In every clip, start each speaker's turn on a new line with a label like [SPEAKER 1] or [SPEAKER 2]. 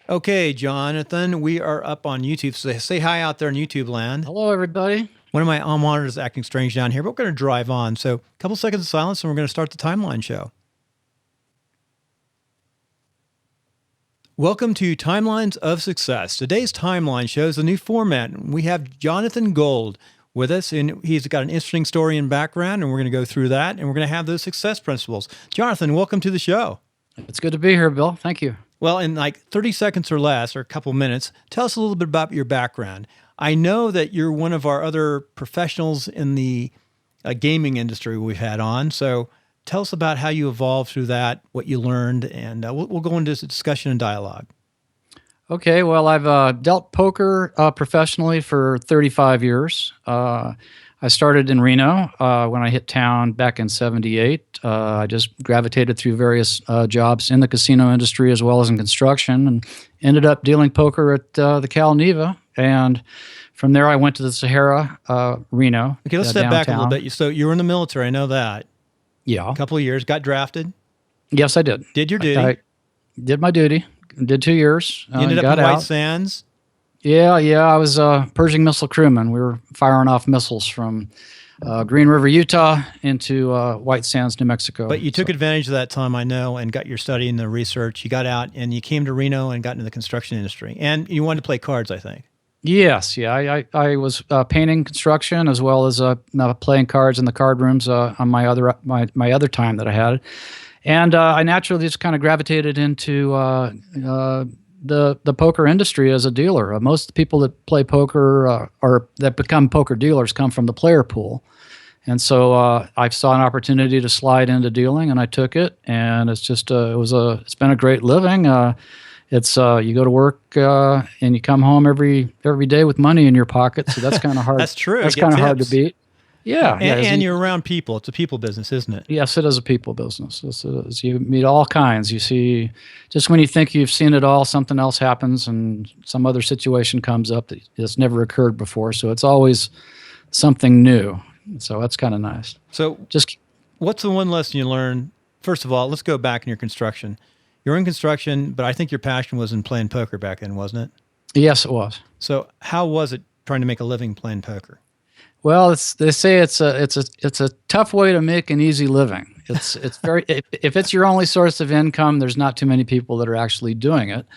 [SPEAKER 1] Okay, Jonathan, we are up on YouTube. So say hi out there in YouTube land.
[SPEAKER 2] Hello, everybody.
[SPEAKER 1] One of my monitors is acting strange down here, but we're going to drive on. So a couple seconds of silence and we're going to start the timeline show. Welcome to Timelines of Success. Today's timeline shows a new format. We have Jonathan Gould with us, and he's got an interesting story and background, and we're going to go through that, and we're going to have those success principles. Jonathan, welcome to the show.
[SPEAKER 2] It's good to be here, Bill. Thank you.
[SPEAKER 1] Well, in like 30 seconds or less, or a couple minutes, tell us a little bit about your background. I know that you're one of our other professionals in the gaming industry we've had on. So tell us about how you evolved through that, what you learned, and we'll go into discussion and dialogue.
[SPEAKER 2] Okay, well, I've dealt poker professionally for 35 years. I started in Reno when I hit town back in '78. I just gravitated through various jobs in the casino industry as well as in construction, and ended up dealing poker at the Cal Neva. And from there, I went to the Sahara, Reno.
[SPEAKER 1] Okay, let's step back a little
[SPEAKER 2] downtown.
[SPEAKER 1] bit. So you were in the military, I know that.
[SPEAKER 2] Yeah.
[SPEAKER 1] A couple of years, got drafted,
[SPEAKER 2] Yes, I did.
[SPEAKER 1] did your
[SPEAKER 2] I
[SPEAKER 1] duty.
[SPEAKER 2] did my duty. Did 2 years.
[SPEAKER 1] You ended up
[SPEAKER 2] Got
[SPEAKER 1] in White
[SPEAKER 2] out.
[SPEAKER 1] Sands,
[SPEAKER 2] Yeah. I was a Pershing missile crewman. We were firing off missiles from Green River, Utah, into White Sands, New Mexico.
[SPEAKER 1] but you took advantage of that time, I know, and got your study and the research. You got out and you came to Reno and got into the construction industry. And you wanted to play cards, I think.
[SPEAKER 2] Yes, yeah. I was painting construction as well as playing cards in the card rooms on my other time that I had, and I naturally just kind of gravitated into the poker industry as a dealer. Most of the people that play poker or that become poker dealers come from the player pool. And so I saw an opportunity to slide into dealing, and I took it. And it's been a great living. It's you go to work and you come home every day with money in your pocket. So that's kind of hard.
[SPEAKER 1] That's true.
[SPEAKER 2] That's
[SPEAKER 1] Get
[SPEAKER 2] kind of hard to
[SPEAKER 1] tips.
[SPEAKER 2] beat. Yeah.
[SPEAKER 1] And you're around people. It's a people business, isn't it?
[SPEAKER 2] Yes, it is a people business. Yes, it is. You meet all kinds. You see, just when you think you've seen it all, something else happens, and some other situation comes up that's never occurred before. So it's always something new. So that's kind of nice.
[SPEAKER 1] So,
[SPEAKER 2] Just
[SPEAKER 1] what's the one lesson you learned? First of all, let's go back in your construction. You're in construction, but I think your passion was in playing poker back then, wasn't it?
[SPEAKER 2] Yes, it was.
[SPEAKER 1] So, how was it trying to make a living playing poker?
[SPEAKER 2] Well, they say it's a tough way to make an easy living. It's very if it's your only source of income, there's not too many people that are actually doing it.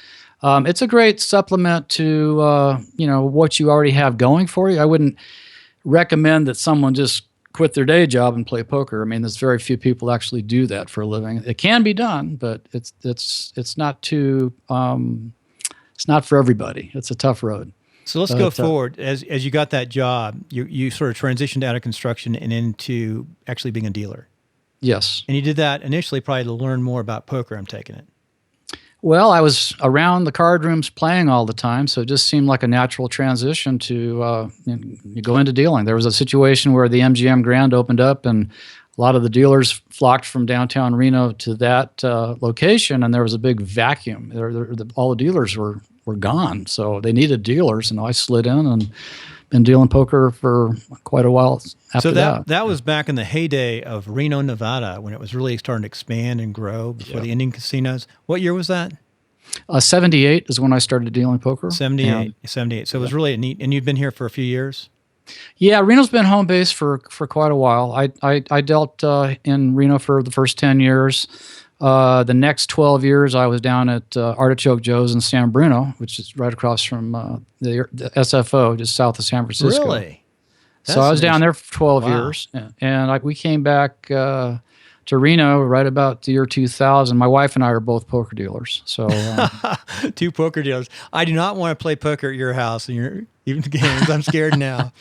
[SPEAKER 2] It's a great supplement to what you already have going for you. I wouldn't recommend that someone just quit their day job and play poker. I mean, there's very few people actually do that for a living. It can be done, but it's not too it's not for everybody. It's a tough road.
[SPEAKER 1] So let's go
[SPEAKER 2] But
[SPEAKER 1] forward. As you got that job, you sort of transitioned out of construction and into actually being a dealer.
[SPEAKER 2] yes.
[SPEAKER 1] And you did that initially probably to learn more about poker, I'm taking it.
[SPEAKER 2] Well, I was around the card rooms playing all the time, so it just seemed like a natural transition to you go into dealing. There was a situation where the MGM Grand opened up, and a lot of the dealers flocked from downtown Reno to that location, and there was a big vacuum. All the dealers were gone, so they needed dealers, and I slid in and been dealing poker for quite a while
[SPEAKER 1] So
[SPEAKER 2] after that.
[SPEAKER 1] that was back in the heyday of Reno, Nevada, when it was really starting to expand and grow before
[SPEAKER 2] Yeah.
[SPEAKER 1] the Indian casinos. What year was that?
[SPEAKER 2] 78 is when I started dealing poker.
[SPEAKER 1] 78.
[SPEAKER 2] And
[SPEAKER 1] 78. So it was really neat. And you've been here for a few years?
[SPEAKER 2] yeah, Reno's been home base for quite a while. I dealt in Reno for the first 10 years. The next 12 years, I was down at Artichoke Joe's in San Bruno, which is right across from the SFO, just south of San Francisco.
[SPEAKER 1] Really?
[SPEAKER 2] So I was down there for 12
[SPEAKER 1] Wow.
[SPEAKER 2] years, and we came back to Reno right about the year 2000. My wife and I are both poker dealers, so
[SPEAKER 1] Two poker dealers. I do not want to play poker at your house and your even games. I'm scared now.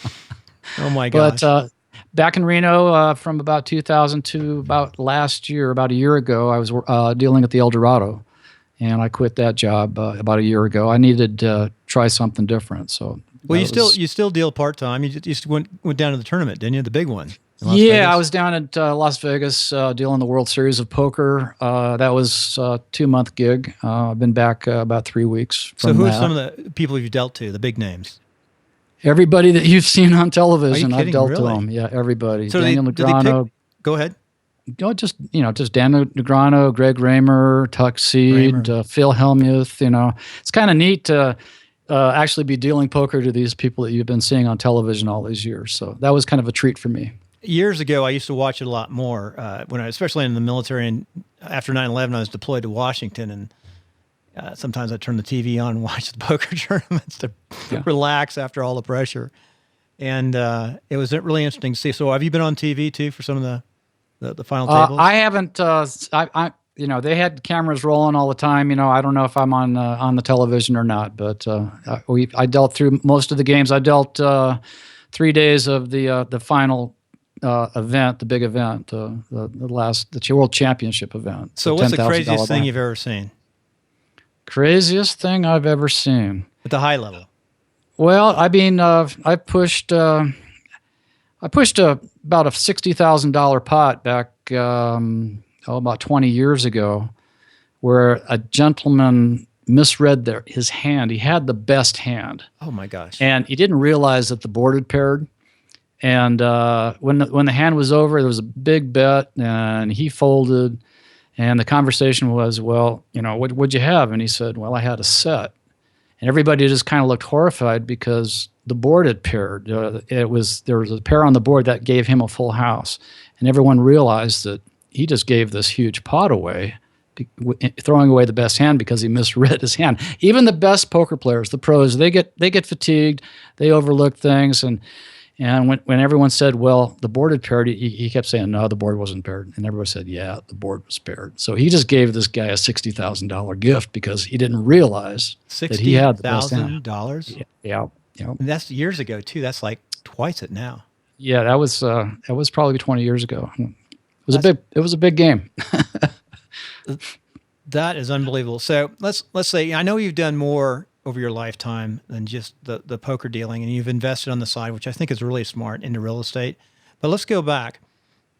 [SPEAKER 1] Oh my
[SPEAKER 2] but
[SPEAKER 1] gosh.
[SPEAKER 2] back in Reno from about 2000 to about last year, about a year ago, I was dealing at the El Dorado, and I quit that job about a year ago. I needed to try something different, so
[SPEAKER 1] Well,
[SPEAKER 2] that was.
[SPEAKER 1] you still deal part time. You just went down to the tournament, didn't you? The big one in Las
[SPEAKER 2] Yeah, I
[SPEAKER 1] Vegas.
[SPEAKER 2] was down at Las Vegas dealing the World Series of Poker. That was a 2-month gig. I've been back about 3 weeks
[SPEAKER 1] So
[SPEAKER 2] from
[SPEAKER 1] who are
[SPEAKER 2] that.
[SPEAKER 1] some of the people you've dealt to? The big names.
[SPEAKER 2] Everybody that you've seen on television, I've
[SPEAKER 1] kidding?
[SPEAKER 2] dealt to
[SPEAKER 1] Really?
[SPEAKER 2] them. Yeah, everybody.
[SPEAKER 1] So
[SPEAKER 2] Daniel
[SPEAKER 1] do they pick?
[SPEAKER 2] Negreanu.
[SPEAKER 1] Go ahead.
[SPEAKER 2] Just Dan Negreanu, Greg Raymer, Tuck Seed, Phil Hellmuth. It's kind of neat to actually be dealing poker to these people that you've been seeing on television all these years. So that was kind of a treat for me.
[SPEAKER 1] Years ago, I used to watch it a lot more especially in the military. And after 9/11, I was deployed to Washington, and sometimes I turn the TV on and watch the poker tournaments to relax after all the pressure. And it was really interesting to see. So have you been on TV too for some of the final tables?
[SPEAKER 2] I haven't. They had cameras rolling all the time. I don't know if I'm on the television or not, but I dealt through most of the games. I dealt 3 days of the final event, the big event, the World Championship event.
[SPEAKER 1] So what's the craziest thing you've ever seen?
[SPEAKER 2] Craziest thing I've ever seen
[SPEAKER 1] at the high level?
[SPEAKER 2] Well, I mean, I pushed about a $60,000 pot back about 20 years ago, where a gentleman misread his hand. He had the best hand.
[SPEAKER 1] Oh my gosh!
[SPEAKER 2] And he didn't realize that the board had paired. And when the hand was over, there was a big bet, and he folded. And the conversation was, well, what'd you have? And he said, well, I had a set. And everybody just kind of looked horrified because the board had paired. There was a pair on the board that gave him a full house. And everyone realized that he just gave this huge pot away, throwing away the best hand because he misread his hand. Even the best poker players, the pros, they get fatigued, they overlook things, and when everyone said, well, the board had paired, he kept saying, no, the board wasn't paired. And everybody said, yeah, the board was paired. So he just gave this guy a $60,000 gift because he didn't realize that he had the best hand.
[SPEAKER 1] $60,000?
[SPEAKER 2] Yeah.
[SPEAKER 1] And that's years ago too. That's like twice it now.
[SPEAKER 2] Yeah, that was probably 20 years ago. It was a big game.
[SPEAKER 1] That is unbelievable. So let's say, I know you've done more over your lifetime than just the poker dealing, and you've invested on the side, which I think is really smart, into real estate. But let's go back.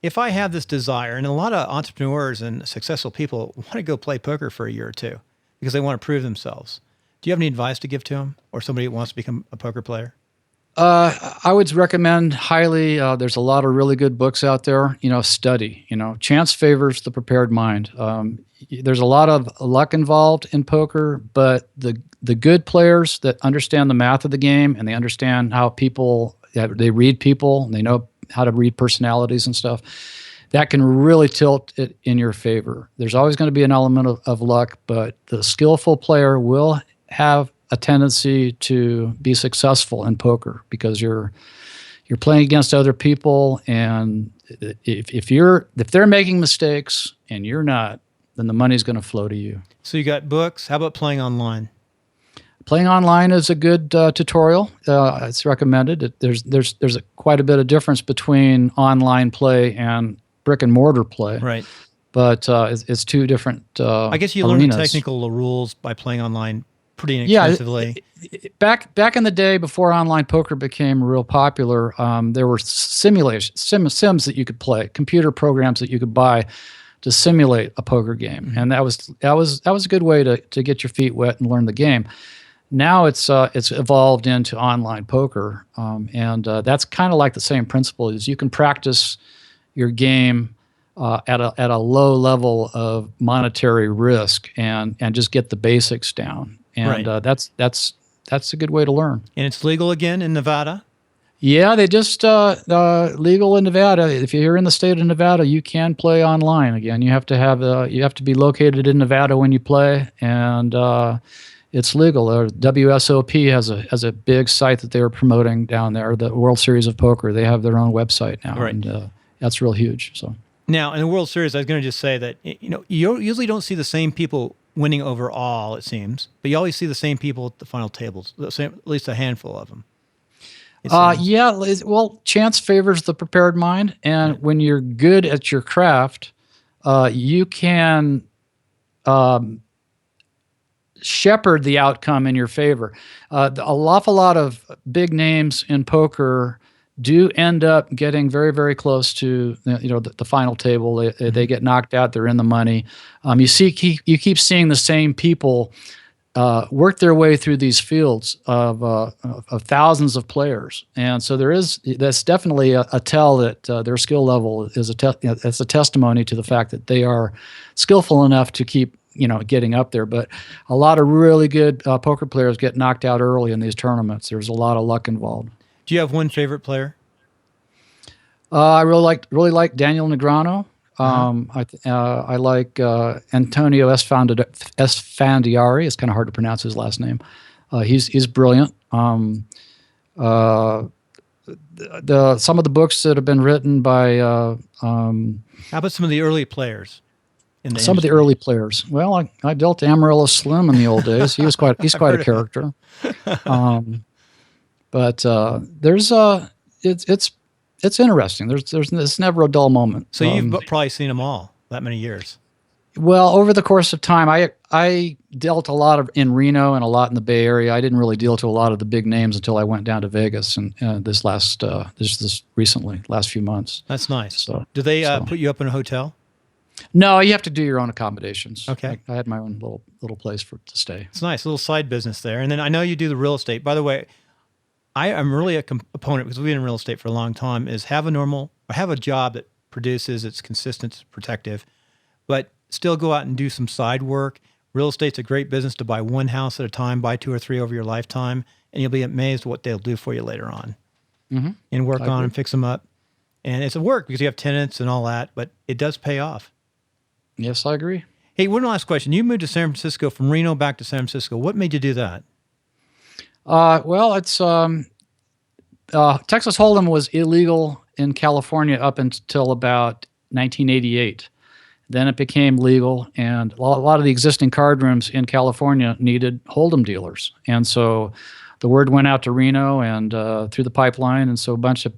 [SPEAKER 1] If I have this desire, and a lot of entrepreneurs and successful people want to go play poker for a year or two because they want to prove themselves. Do you have any advice to give to them, or somebody that wants to become a poker player?
[SPEAKER 2] I would recommend highly. There's a lot of really good books out there. Study. Chance favors the prepared mind. There's a lot of luck involved in poker, but the good players that understand the math of the game and they understand how they read people and they know how to read personalities and stuff, that can really tilt it in your favor. There's always going to be an element of luck, but the skillful player will have a tendency to be successful in poker because you're playing against other people, and if they're making mistakes and you're not, then the money's going to flow to you.
[SPEAKER 1] So you got books. How about playing online?
[SPEAKER 2] Playing online is a good tutorial. It's recommended. There's quite a bit of difference between online play and brick and mortar play.
[SPEAKER 1] Right.
[SPEAKER 2] But it's two different
[SPEAKER 1] I guess you learn the technical rules by playing online pretty inexpensively.
[SPEAKER 2] Yeah, back in the day before online poker became real popular, there were sims that you could play, computer programs that you could buy to simulate a poker game,
[SPEAKER 1] mm-hmm.
[SPEAKER 2] and that was a good way to get your feet wet and learn the game. Now it's evolved into online poker, and that's kind of like the same principle. Is you can practice your game at a low level of monetary risk and just get the basics down. And
[SPEAKER 1] right.
[SPEAKER 2] That's a good way to learn.
[SPEAKER 1] And it's legal again in Nevada?
[SPEAKER 2] Yeah, they just legal in Nevada. If you're in the state of Nevada, you can play online again. You have to be located in Nevada when you play, and it's legal. WSOP has a big site that they are promoting down there, the World Series of Poker. They have their own website now,
[SPEAKER 1] right.
[SPEAKER 2] And that's real huge. So
[SPEAKER 1] now in the World Series, I was going to just say that you usually don't see the same people winning overall, it seems, but you always see the same people at the final tables, at least a handful of them.
[SPEAKER 2] Well, chance favors the prepared mind, and when you're good at your craft, you can shepherd the outcome in your favor. An awful lot of big names in poker do end up getting very, very close to the final table. They get knocked out. They're in the money. You keep seeing the same people work their way through these fields of thousands of players, and so that's definitely a tell that their skill level is it's a testimony to the fact that they are skillful enough to keep getting up there. But a lot of really good poker players get knocked out early in these tournaments. There's a lot of luck involved.
[SPEAKER 1] Do you have one favorite player?
[SPEAKER 2] I really like Daniel Negreanu. I like Antonio Esfandiari. It's kind of hard to pronounce his last name. He's brilliant. Some of the books that have been written by
[SPEAKER 1] How about some of the early players?
[SPEAKER 2] Some of the early players. Well, I dealt Amarillo Slim in the old days. He's quite a character. But it's interesting. There's never a dull moment.
[SPEAKER 1] So you've probably seen them all that many years.
[SPEAKER 2] Well, over the course of time, I dealt a lot in Reno and a lot in the Bay Area. I didn't really deal to a lot of the big names until I went down to Vegas and this recently, last few months.
[SPEAKER 1] That's nice.
[SPEAKER 2] So,
[SPEAKER 1] do they put you up in a hotel?
[SPEAKER 2] No, you have to do your own accommodations.
[SPEAKER 1] Okay.
[SPEAKER 2] I had my own little place to stay.
[SPEAKER 1] It's nice, a little side business there. And then I know you do the real estate. By the way, I am really a opponent, because we've been in real estate for a long time, is have a job that produces, it's consistent, it's protective, but still go out and do some side work. Real estate's a great business to buy one house at a time, buy 2 or 3 over your lifetime, and you'll be amazed what they'll do for you later on. Mm-hmm. And work on and fix them up. And it's a work because you have tenants and all that, but it does pay off.
[SPEAKER 2] Yes, I agree.
[SPEAKER 1] Hey, one last question. You moved to San Francisco, from Reno back to San Francisco. What made you do that?
[SPEAKER 2] Well, it's Texas Hold'em was illegal in California up until about 1988. Then it became legal, and a lot of the existing card rooms in California needed Hold'em dealers. And so the word went out to Reno and through the pipeline, and so a bunch of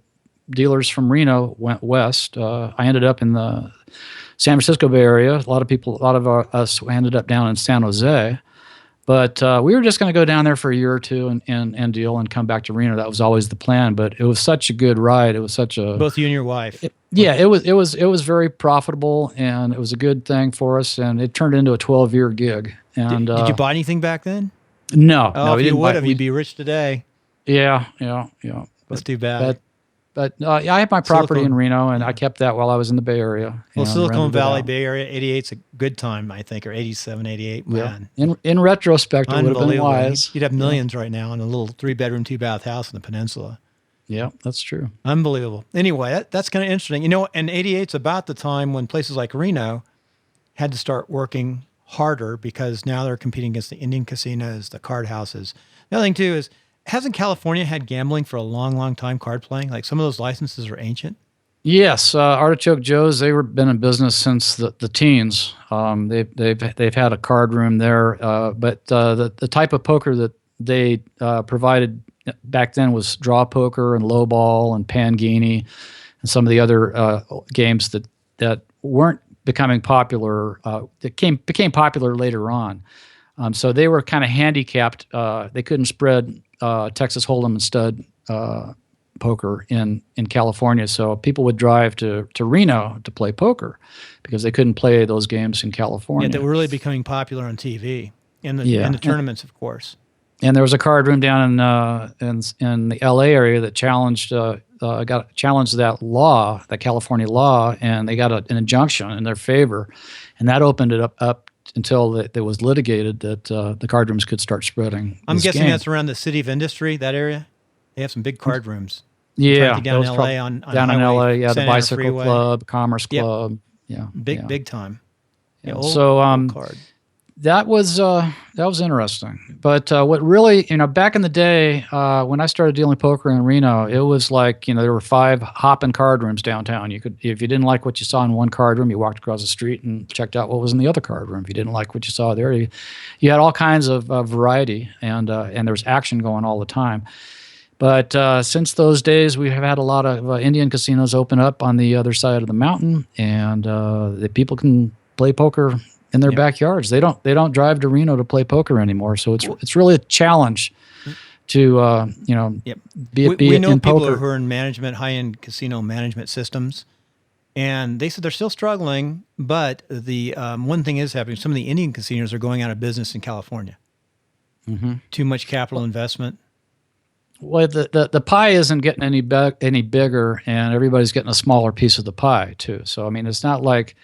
[SPEAKER 2] dealers from Reno went west. I ended up in the San Francisco Bay Area. A lot of us ended up down in San Jose. But we were just going to go down there for a year or two and deal and come back to Reno. That was always the plan. But it was such a good ride. It was such a
[SPEAKER 1] both you and your wife.
[SPEAKER 2] It was very profitable, and it was a good thing for us. And it turned into a 12-year gig. And
[SPEAKER 1] did you buy anything back then?
[SPEAKER 2] No,
[SPEAKER 1] if you would have, you'd be rich today.
[SPEAKER 2] Yeah.
[SPEAKER 1] That's too bad.
[SPEAKER 2] But I had my property in Reno, and I kept that while I was in the Bay Area.
[SPEAKER 1] Well, Silicon Valley, Bay Area, 88's a good time, I think, or 87, 88. Man.
[SPEAKER 2] Yeah. In retrospect, it would have been wise.
[SPEAKER 1] You'd have millions right now in a little 3-bedroom, 2-bath house in the peninsula.
[SPEAKER 2] Yeah, that's true.
[SPEAKER 1] Unbelievable. Anyway, that's kind of interesting. And 88's about the time when places like Reno had to start working harder, because now they're competing against the Indian casinos, the card houses. The other thing, too, is hasn't California had gambling for a long, long time, card playing? Like some of those licenses are ancient.
[SPEAKER 2] Yes, Artichoke Joe's. Been in business since the teens. They've had a card room there, but the type of poker that they provided back then was draw poker and low ball and Pangini, and some of the other games that weren't becoming popular. That became popular later on. So they were kind of handicapped. They couldn't spread Texas Hold'em and stud poker in California. So people would drive to Reno to play poker because they couldn't play those games in California.
[SPEAKER 1] Yeah, they were really becoming popular on TV and the tournaments, of course.
[SPEAKER 2] And there was a card room down in the LA area that challenged that law, that California law, and they got an injunction in their favor, and that opened it up until it was litigated that the card rooms could start spreading.
[SPEAKER 1] I'm guessing that's around the City of Industry, that area. They have some big card rooms.
[SPEAKER 2] Yeah,
[SPEAKER 1] down in LA
[SPEAKER 2] down in LA. Yeah, the Bicycle
[SPEAKER 1] Freeway.
[SPEAKER 2] Club, Commerce Club. Yeah,
[SPEAKER 1] big time.
[SPEAKER 2] Yeah, old card. That was interesting. But what really, back in the day when I started dealing poker in Reno, it was like, there were 5 hopping card rooms downtown. You could, if you didn't like what you saw in one card room, you walked across the street and checked out what was in the other card room. If you didn't like what you saw there, you had all kinds of variety, and there was action going all the time. But since those days, we have had a lot of Indian casinos open up on the other side of the mountain, and the people can play poker in their backyards. They don't drive to Reno to play poker anymore. So it's really a challenge to be
[SPEAKER 1] we know
[SPEAKER 2] in
[SPEAKER 1] people
[SPEAKER 2] poker.
[SPEAKER 1] who are in management, high-end casino management systems, and they said they're still struggling. But the one thing is happening: some of the Indian casinos are going out of business in California. Too much capital investment.
[SPEAKER 2] Well, the pie isn't getting any bigger, and everybody's getting a smaller piece of the pie too. So I mean, it's not like,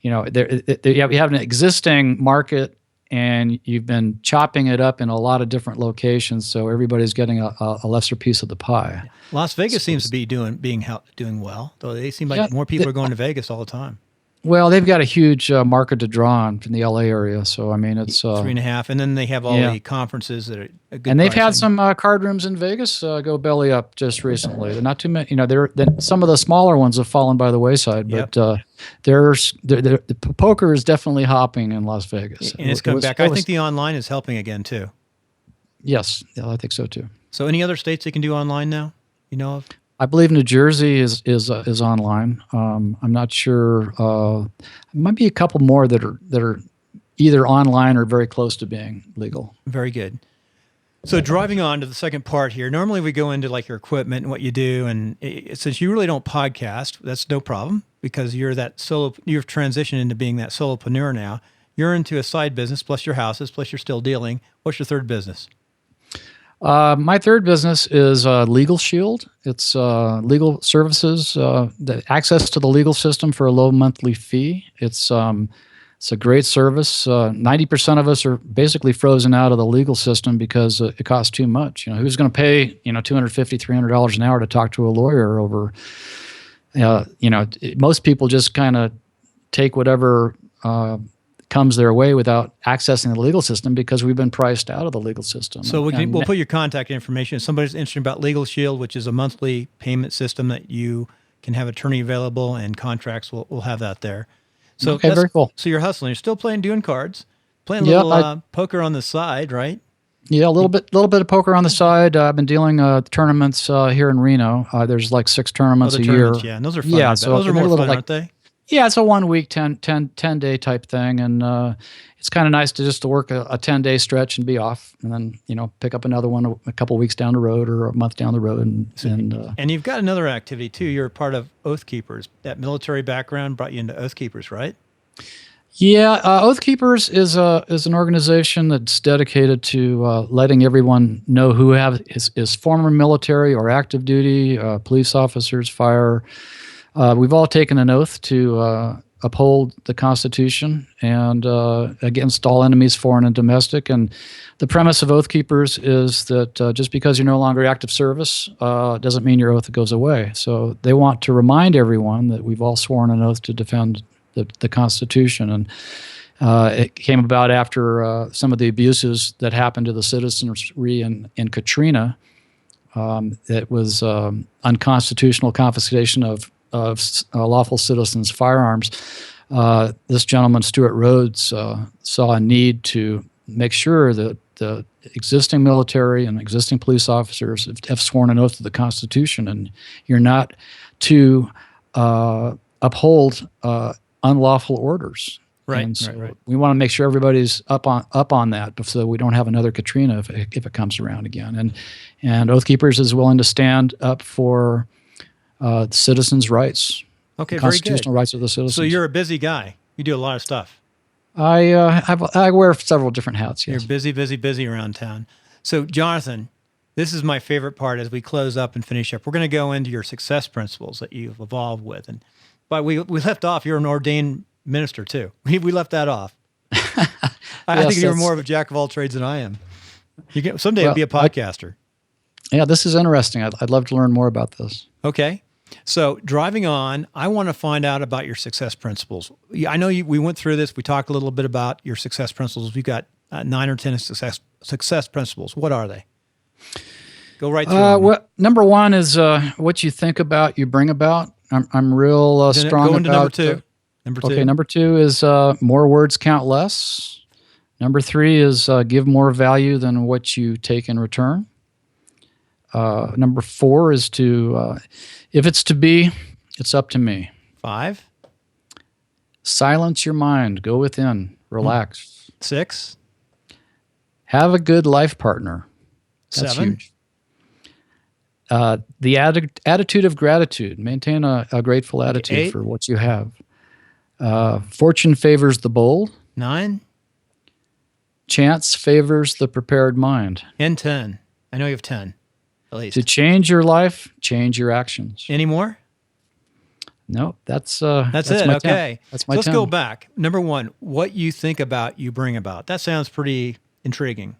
[SPEAKER 2] you have an existing market, and you've been chopping it up in a lot of different locations, so everybody's getting a lesser piece of the pie.
[SPEAKER 1] Las Vegas seems to be doing well, though. They seem like more people are going to Vegas all the time.
[SPEAKER 2] Well, they've got a huge market to draw on from the LA area, so I mean it's
[SPEAKER 1] 3.5, and then they have all the conferences that are a good.
[SPEAKER 2] And they've
[SPEAKER 1] pricing.
[SPEAKER 2] had some card rooms in Vegas go belly up just recently. They're not too many. Some of the smaller ones have fallen by the wayside, but the poker is definitely hopping in Las Vegas,
[SPEAKER 1] and it's coming back. I think the online is helping again too.
[SPEAKER 2] Yes, yeah, I think so too.
[SPEAKER 1] So, any other states they can do online now? You know of?
[SPEAKER 2] I believe New Jersey is online. I'm not sure. There might be a couple more that are either online or very close to being legal.
[SPEAKER 1] Very good. So driving on to the second part here, normally we go into like your equipment and what you do, and since you really don't podcast, that's no problem because you've transitioned into being that solopreneur now. You're into a side business plus your houses plus you're still dealing. What's your third business?
[SPEAKER 2] My third business is Legal Shield. It's legal services, the access to the legal system for a low monthly fee. It's a great service. 90% of us are basically frozen out of the legal system because it costs too much. Who's going to pay $250, $300 an hour to talk to a lawyer over? Most people just kind of take whatever comes their way without accessing the legal system because we've been priced out of the legal system.
[SPEAKER 1] So we'll put your contact information. If somebody's interested about Legal Shield, which is a monthly payment system that you can have attorney available and contracts, we'll have that there. So
[SPEAKER 2] okay, very cool.
[SPEAKER 1] So you're hustling. You're still doing cards, playing a little poker on the side, right?
[SPEAKER 2] Yeah, a little bit of poker on the side. I've been dealing tournaments here in Reno. There's like 6 tournaments a year.
[SPEAKER 1] Yeah, and those are fun. Yeah, so those are more fun, aren't they?
[SPEAKER 2] Yeah, it's a 1 week, 10 day type thing, and it's kind of nice to work a 10-day stretch and be off, and then pick up another one a couple weeks down the road or a month down the road,
[SPEAKER 1] and you've got another activity too. You're a part of Oath Keepers. That military background brought you into Oath Keepers, right?
[SPEAKER 2] Yeah, Oath Keepers is an organization that's dedicated to letting everyone know who is former military or active duty, police officers, fire. We've all taken an oath to uphold the Constitution and against all enemies, foreign and domestic. And the premise of Oath Keepers is that just because you're no longer active service doesn't mean your oath goes away. So they want to remind everyone that we've all sworn an oath to defend the Constitution. And it came about after some of the abuses that happened to the citizenry in Katrina. It was unconstitutional confiscation of lawful citizens' firearms. This gentleman, Stuart Rhodes, saw a need to make sure that the existing military and existing police officers have sworn an oath to the Constitution, and you're not to uphold unlawful orders.
[SPEAKER 1] Right.
[SPEAKER 2] And so
[SPEAKER 1] right.
[SPEAKER 2] we want to make sure everybody's up on that, so we don't have another Katrina if it comes around again. And Oath Keepers is willing to stand up for citizens' rights, constitutional rights of the citizens.
[SPEAKER 1] So you're a busy guy. You do a lot of stuff.
[SPEAKER 2] I wear several different hats. Yes.
[SPEAKER 1] You're busy around town. So Jonathan, this is my favorite part as we close up and finish up. We're going to go into your success principles that you've evolved with, but we left off. You're an ordained minister too. We left that off. I think you're more of a jack of all trades than I am. Someday you'll be a podcaster.
[SPEAKER 2] Yeah, this is interesting. I'd love to learn more about this.
[SPEAKER 1] Okay. So driving on, I want to find out about your success principles. I know we went through this. We talked a little bit about your success principles. We've got 9 or 10 success principles. What are they? Go right through them.
[SPEAKER 2] Number 1 is what you think about, you bring about. I'm real strong
[SPEAKER 1] go into
[SPEAKER 2] about
[SPEAKER 1] number 2. Number 2.
[SPEAKER 2] Okay, number 2 is more words count less. Number 3 is give more value than what you take in return. Number 4 is to, if it's to be, it's up to me.
[SPEAKER 1] 5.
[SPEAKER 2] Silence your mind. Go within. Relax.
[SPEAKER 1] 6.
[SPEAKER 2] Have a good life partner. That's
[SPEAKER 1] 7.
[SPEAKER 2] huge. The attitude of gratitude. Maintain a grateful attitude
[SPEAKER 1] 8.
[SPEAKER 2] for what you have. Fortune favors the bold.
[SPEAKER 1] 9.
[SPEAKER 2] chance favors the prepared mind.
[SPEAKER 1] And 10. I know you have 10, at least.
[SPEAKER 2] To change your life, change your actions.
[SPEAKER 1] Any more?
[SPEAKER 2] No, that's
[SPEAKER 1] it.
[SPEAKER 2] my
[SPEAKER 1] Okay.
[SPEAKER 2] 10. That's my
[SPEAKER 1] so let's
[SPEAKER 2] 10.
[SPEAKER 1] go back. Number 1, what you think about, you bring about. That sounds pretty intriguing.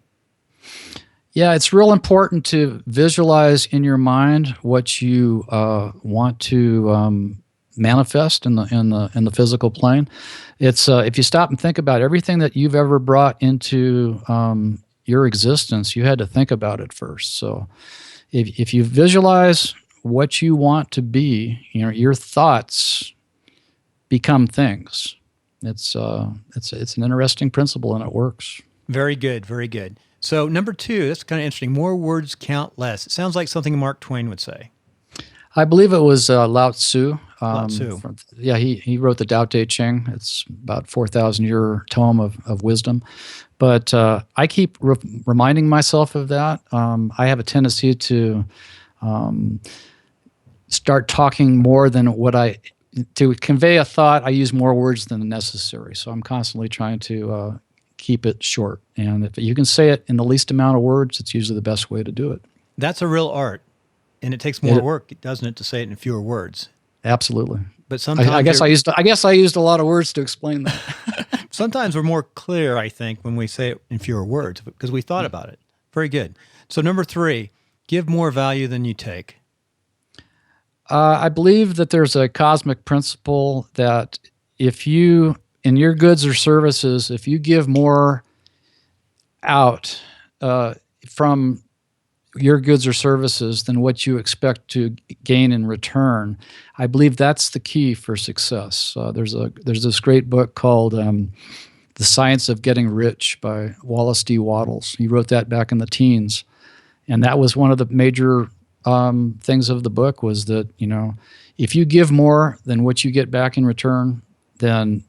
[SPEAKER 2] Yeah, it's real important to visualize in your mind what you want to manifest in the physical plane. It's if you stop and think about everything that you've ever brought into your existence, you had to think about it first. So if you visualize what you want to be, your thoughts become things. It's an interesting principle, and it works.
[SPEAKER 1] Very good, very good. So number 2, that's kind of interesting. More words count less. It sounds like something Mark Twain would say.
[SPEAKER 2] I believe it was Lao Tzu.
[SPEAKER 1] Lao Tzu.
[SPEAKER 2] He wrote the Tao Te Ching. It's about 4,000-year tome of wisdom. But I keep reminding myself of that. I have a tendency to start talking more than to convey a thought. I use more words than necessary. So I'm constantly trying to keep it short. And if you can say it in the least amount of words, it's usually the best way to do it.
[SPEAKER 1] That's a real art. And it takes more work, doesn't it, to say it in fewer words?
[SPEAKER 2] Absolutely.
[SPEAKER 1] But sometimes
[SPEAKER 2] I guess I used a lot of words to explain that.
[SPEAKER 1] Sometimes we're more clear, I think, when we say it in fewer words because we thought about it. Very good. So number 3, give more value than you take.
[SPEAKER 2] I believe that there's a cosmic principle that if you, in your goods or services, if you give more out from your goods or services than what you expect to gain in return, I believe that's the key for success. There's this great book called The Science of Getting Rich by Wallace D. Wattles. He wrote that back in the teens. And that was one of the major things of the book was that, if you give more than what you get back in return, then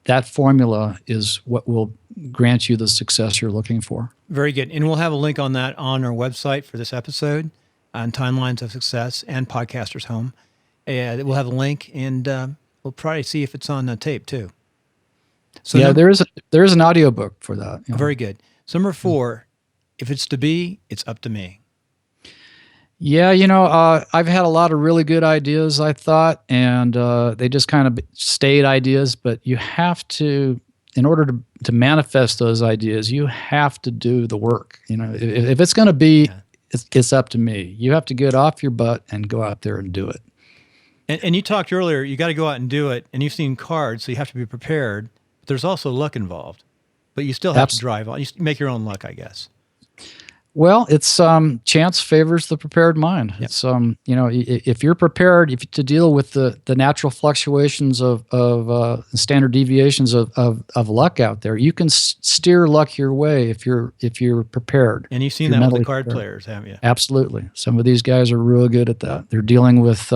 [SPEAKER 2] that formula is what will grant you the success you're looking for.
[SPEAKER 1] Very good. And we'll have a link on that on our website for this episode on Timelines of Success and Podcaster's Home. And we'll have a link, and we'll probably see if it's on tape too. So
[SPEAKER 2] yeah, there is an audiobook for that.
[SPEAKER 1] Very good. So number 4, if it's to be, it's up to me.
[SPEAKER 2] Yeah, I've had a lot of really good ideas, I thought, and they just kind of stayed ideas, but you have to, in order to manifest those ideas, you have to do the work. If it's going to be, it's up to me. You have to get off your butt and go out there and do it.
[SPEAKER 1] And you talked earlier, you got to go out and do it, and you've seen cards, so you have to be prepared, but there's also luck involved. But you still have to drive on. You make your own luck, I guess.
[SPEAKER 2] Well, it's chance favors the prepared mind. Yep. It's if you're prepared to deal with the natural fluctuations of standard deviations of luck out there, you can steer luck your way if you're prepared.
[SPEAKER 1] And you've seen that with the card players, haven't you?
[SPEAKER 2] Absolutely. Some of these guys are real good at that. They're dealing with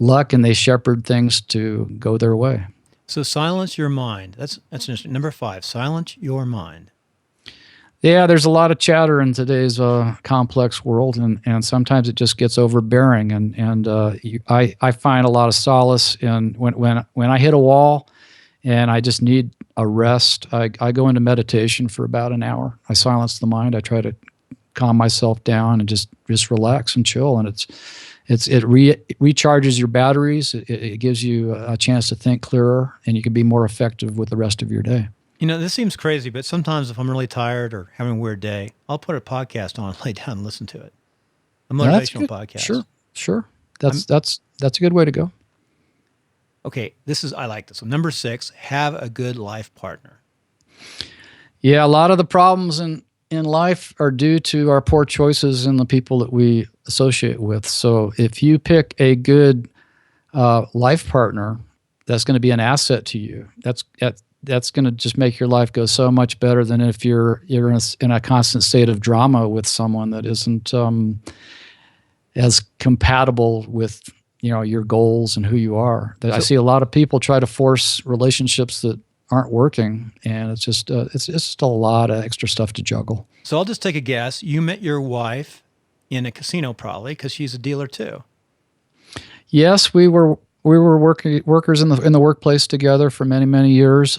[SPEAKER 2] luck, and they shepherd things to go their way. So
[SPEAKER 1] silence your mind. That's interesting. Number 5, silence your mind.
[SPEAKER 2] Yeah, there's a lot of chatter in today's complex world, and sometimes it just gets overbearing. And I find a lot of solace in when I hit a wall, and I just need a rest. I go into meditation for about an hour. I silence the mind. I try to calm myself down and just relax and chill. And it recharges your batteries. It gives you a chance to think clearer, and you can be more effective with the rest of your day.
[SPEAKER 1] This seems crazy, but sometimes if I'm really tired or having a weird day, I'll put a podcast on, lay down and listen to it. A motivational podcast.
[SPEAKER 2] Sure. That's a good way to go.
[SPEAKER 1] Okay, I like this one. Number 6, have a good life partner.
[SPEAKER 2] Yeah, a lot of the problems in life are due to our poor choices in the people that we associate with. So if you pick a good life partner, that's going to be an asset to you. That's going to just make your life go so much better than if you're in a constant state of drama with someone that isn't as compatible with your goals and who you are. I see a lot of people try to force relationships that aren't working, and it's just a lot of extra stuff to juggle.
[SPEAKER 1] So I'll just take a guess. You met your wife in a casino, probably, because she's a dealer too.
[SPEAKER 2] Yes, we were workers in the workplace together for many, many years.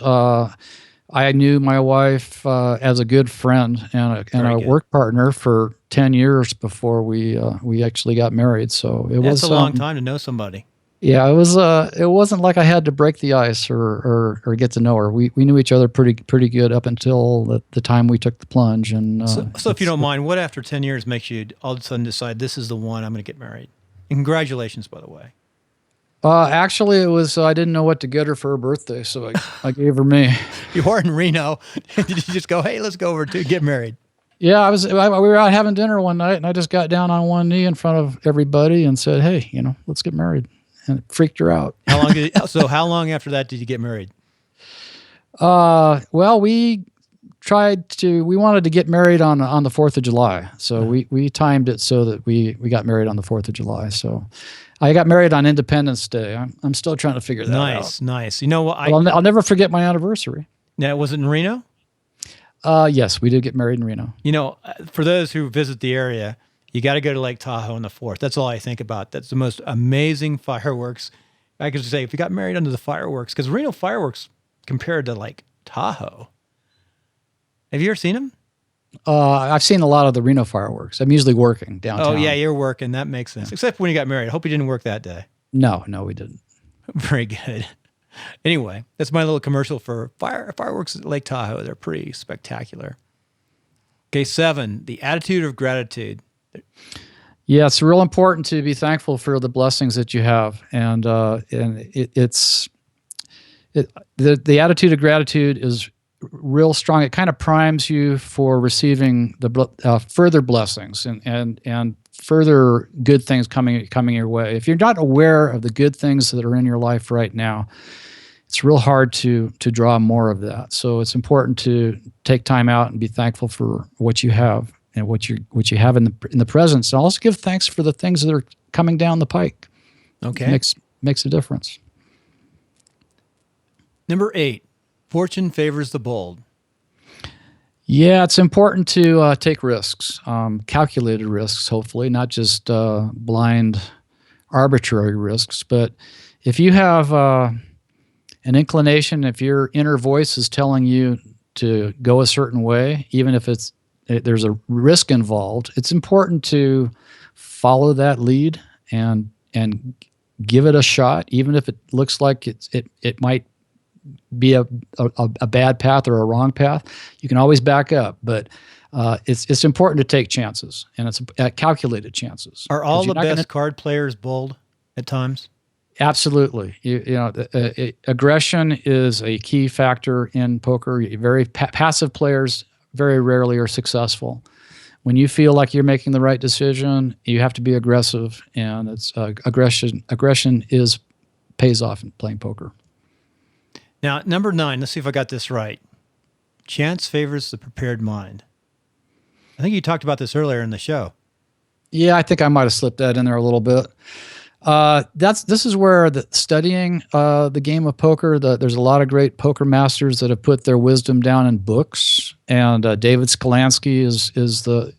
[SPEAKER 2] I knew my wife as a good friend and a work partner for 10 years before we actually got married. So
[SPEAKER 1] That's a long time to know somebody.
[SPEAKER 2] Yeah, it wasn't like I had to break the ice or get to know her. We knew each other pretty good up until the time we took the plunge. And
[SPEAKER 1] so if you don't mind, what after 10 years makes you all of a sudden decide this is the one, I'm going to get married? And congratulations, by the way.
[SPEAKER 2] Actually, it was I didn't know what to get her for her birthday, so I gave her me.
[SPEAKER 1] You were in Reno. Did you just go, hey, let's go over to get married?
[SPEAKER 2] Yeah, we were out having dinner one night, and I just got down on one knee in front of everybody and said, hey, let's get married. And it freaked her out.
[SPEAKER 1] How long after that did you get married?
[SPEAKER 2] Well, we wanted to get married on the 4th of July. So we timed it so that we got married on the 4th of July. So I got married on Independence Day. I'm still trying to figure that out.
[SPEAKER 1] Nice. You know what?
[SPEAKER 2] I'll never forget my anniversary.
[SPEAKER 1] Now, was it in Reno?
[SPEAKER 2] Yes, we did get married in Reno.
[SPEAKER 1] For those who visit the area, you got to go to Lake Tahoe on the 4th. That's all I think about. That's the most amazing fireworks. I could say if you got married under the fireworks, because Reno fireworks compared to like Tahoe. Have you ever seen them?
[SPEAKER 2] I've seen a lot of the Reno fireworks. I'm usually working downtown.
[SPEAKER 1] Oh, yeah, you're working. That makes sense. Yeah. Except when you got married. I hope you didn't work that day.
[SPEAKER 2] No, we didn't.
[SPEAKER 1] Very good. Anyway, that's my little commercial for fireworks at Lake Tahoe. They're pretty spectacular. Okay, 7, the attitude of gratitude.
[SPEAKER 2] Yeah, it's real important to be thankful for the blessings that you have, and the attitude of gratitude is real strong. It kind of primes you for receiving the further blessings and further good things coming your way. If you're not aware of the good things that are in your life right now, it's real hard to draw more of that. So it's important to take time out and be thankful for what you have and what you have in the present, and also give thanks for the things that are coming down the pike.
[SPEAKER 1] Okay,
[SPEAKER 2] makes a difference.
[SPEAKER 1] Number 8, fortune favors the bold.
[SPEAKER 2] Yeah, it's important to take risks, calculated risks, hopefully, not just blind, arbitrary risks. But if you have an inclination, if your inner voice is telling you to go a certain way, even if there's a risk involved, it's important to follow that lead and give it a shot, even if it looks like it might be a bad path or a wrong path. You can always back up, but it's important to take chances, and it's calculated chances.
[SPEAKER 1] Are all the best card players bold at times?
[SPEAKER 2] Absolutely. Aggression is a key factor in poker. Very passive players very rarely are successful. When you feel like you're making the right decision, you have to be aggressive, and it's aggression pays off in playing poker.
[SPEAKER 1] Now, number 9, let's see if I got this right. Chance favors the prepared mind. I think you talked about this earlier in the show.
[SPEAKER 2] Yeah, I think I might have slipped that in there a little bit. This is where studying the game of poker, there's a lot of great poker masters that have put their wisdom down in books, and David Skalansky is the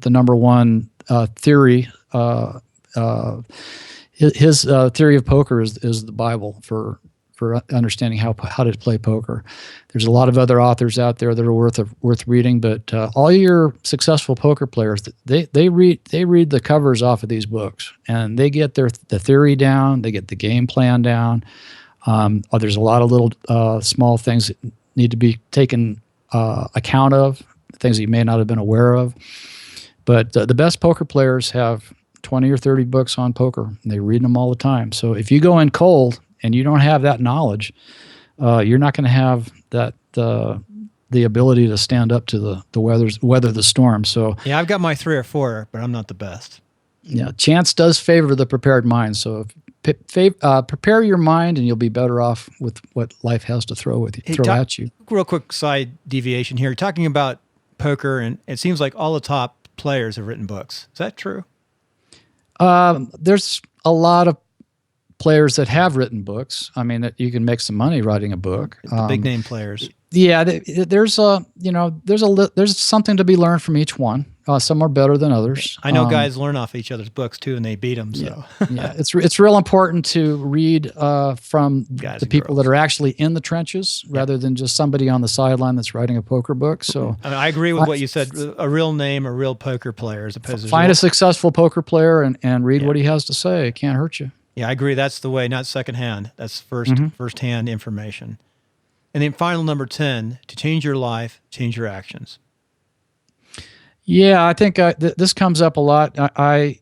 [SPEAKER 2] number one theory. His theory of poker is the Bible for understanding how to play poker. There's a lot of other authors out there that are worth reading, but all your successful poker players, they read the covers off of these books, and they get the theory down, they get the game plan down. There's a lot of little small things that need to be taken account of, things that you may not have been aware of. But the best poker players have 20 or 30 books on poker, and they read them all the time. So if you go in cold and you don't have that knowledge, you're not going to have the ability to stand up to the weather the storm. So
[SPEAKER 1] yeah, I've got my 3 or 4, but I'm not the best.
[SPEAKER 2] Yeah, chance does favor the prepared mind. So prepare your mind, and you'll be better off with what life has to throw at you.
[SPEAKER 1] Real quick side deviation here. Talking about poker, and it seems like all the top players have written books. Is that true?
[SPEAKER 2] There's a lot of players that have written books. I mean, you can make some money writing a book.
[SPEAKER 1] The big name players.
[SPEAKER 2] Yeah, there's something to be learned from each one. Some are better than others.
[SPEAKER 1] I know guys learn off each other's books too, and they beat them. So
[SPEAKER 2] yeah, it's real important to read from
[SPEAKER 1] guys
[SPEAKER 2] the people that are actually in the trenches rather than just somebody on the sideline that's writing a poker book. So
[SPEAKER 1] I agree with what you said. A real name, a real poker player, as opposed to
[SPEAKER 2] find a successful poker player and read what he has to say. It can't hurt you.
[SPEAKER 1] Yeah, I agree. That's the way, not secondhand. That's firsthand information. And then final number 10, to change your life, change your actions.
[SPEAKER 2] Yeah, I think this comes up a lot. I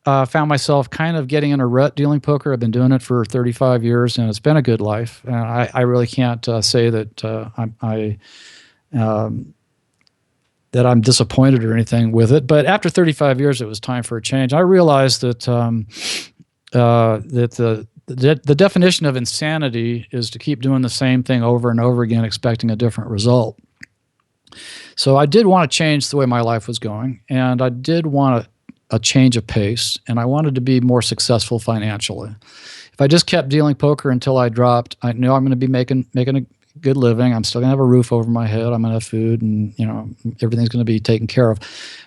[SPEAKER 2] found myself kind of getting in a rut dealing poker. I've been doing it for 35 years, and it's been a good life. I really can't say that that I'm disappointed or anything with it. But after 35 years, it was time for a change. I realized that that the definition of insanity is to keep doing the same thing over and over again, expecting a different result. So I did want to change the way my life was going, and I did want a change of pace, and I wanted to be more successful financially. If I just kept dealing poker until I dropped, I knew I'm going to be making a good living. I'm still going to have a roof over my head. I'm going to have food, and everything's going to be taken care of.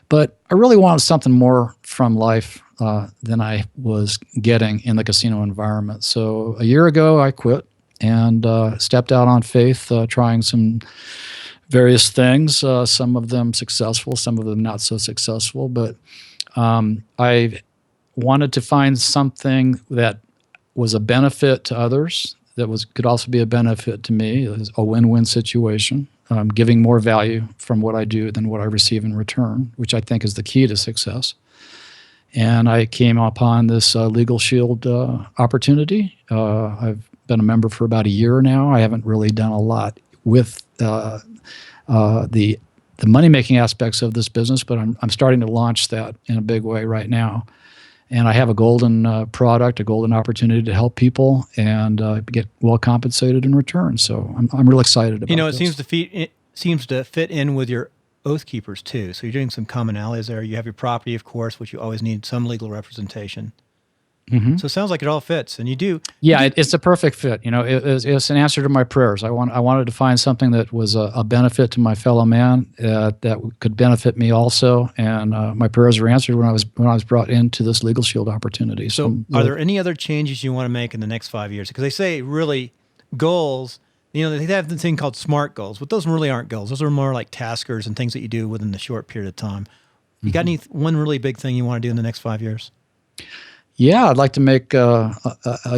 [SPEAKER 2] But I really wanted something more from life than I was getting in the casino environment. So a year ago, I quit and stepped out on faith, trying some various things, some of them successful, some of them not so successful. But I wanted to find something that was a benefit to others, that could also be a benefit to me. It was a win-win situation, giving more value from what I do than what I receive in return, which I think is the key to success. And I came upon this Legal Shield opportunity. I've been a member for about a year now. I haven't really done a lot with the money-making aspects of this business, but I'm starting to launch that in a big way right now. And I have a golden product, a golden opportunity to help people and get well compensated in return. So I'm real excited about it.
[SPEAKER 1] It seems to fit in with your Oath Keepers too. So you're doing some commonalities there. You have your property, of course, which you always need some legal representation. So it sounds like it all fits, and you do.
[SPEAKER 2] Yeah, it's a perfect fit. It's an answer to my prayers. I wanted to find something that was a benefit to my fellow man, that could benefit me also. And my prayers were answered when I was brought into this Legal Shield opportunity.
[SPEAKER 1] So, are there any other changes you want to make in the next 5 years? Because they say really goals. They have this thing called SMART goals, but those really aren't goals. Those are more like taskers and things that you do within a short period of time. You got one really big thing you want to do in the next 5 years?
[SPEAKER 2] Yeah, I'd like to make a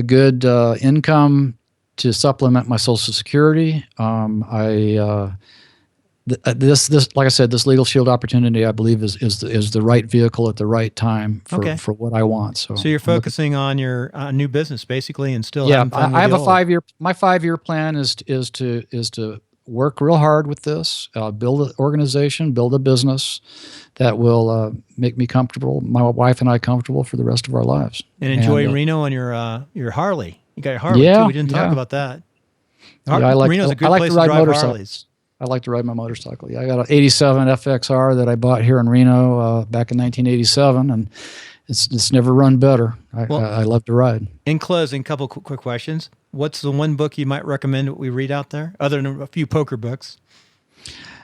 [SPEAKER 2] good income to supplement my Social Security. This, like I said, this Legal Shield opportunity, I believe, is the right vehicle at the right time for what I want. So
[SPEAKER 1] you're focusing on your new business basically, and still
[SPEAKER 2] I have a 5-year. My 5-year plan is to work real hard with this, build an organization, build a business that will make me comfortable, my wife and I comfortable for the rest of our lives.
[SPEAKER 1] And enjoy Reno on your Harley. You got your Harley too. We didn't talk about that. Reno's a good place to drive Harleys.
[SPEAKER 2] I like to ride my motorcycle. Yeah, I got an 87 FXR that I bought here in Reno back in 1987, and it's never run better. I love to ride. In
[SPEAKER 1] closing, a couple quick questions. What's the one book you might recommend that we read out there, other than a few poker books?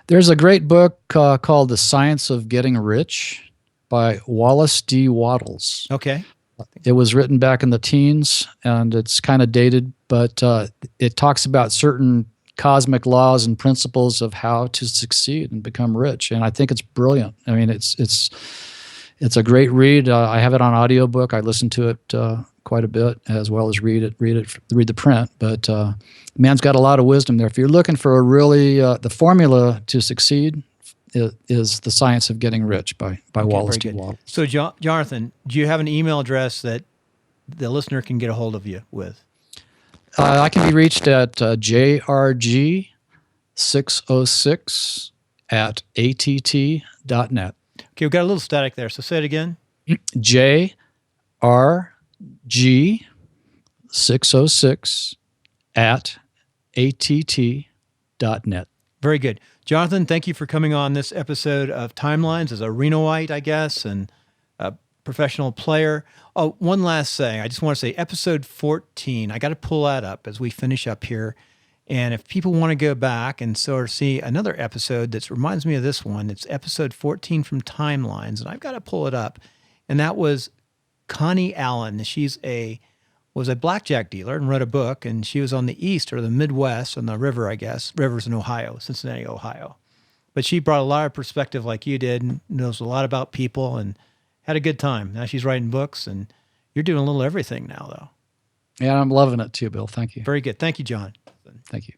[SPEAKER 2] There's a great book called The Science of Getting Rich by Wallace D. Wattles.
[SPEAKER 1] Okay.
[SPEAKER 2] It was written back in the teens, and it's kind of dated, but it talks about certain cosmic laws and principles of how to succeed and become rich. And I think it's brilliant. I mean, it's a great read. I have it on audiobook. I listen to it quite a bit, as well as read the print. But man's got a lot of wisdom there. If you're looking for a really the formula to succeed is The Science of Getting Rich by Wallace D. Wattles.
[SPEAKER 1] So, Jonathan, do you have an email address that the listener can get a hold of you with?
[SPEAKER 2] I can be reached at jrg606@att.net.
[SPEAKER 1] Okay, we've got a little static there, so say it again.
[SPEAKER 2] jrg606@att.net.
[SPEAKER 1] Very good. Jonathan, thank you for coming on this episode of Timelines as a Renoite, I guess, and a professional player. Oh, one last thing. I just want to say episode 14, I got to pull that up as we finish up here. And if people want to go back and sort of see another episode that reminds me of this one, it's episode 14 from Timelines, and I've got to pull it up. And that was Connie Allen. Was a blackjack dealer and wrote a book, and she was on the East or the Midwest on the river, I guess. Rivers in Ohio, Cincinnati, Ohio. But she brought a lot of perspective like you did, and knows a lot about people, and had a good time. Now she's writing books, and you're doing a little everything now, though.
[SPEAKER 2] Yeah, I'm loving it too, Bill. Thank you.
[SPEAKER 1] Very good. Thank you, John.
[SPEAKER 2] Thank you.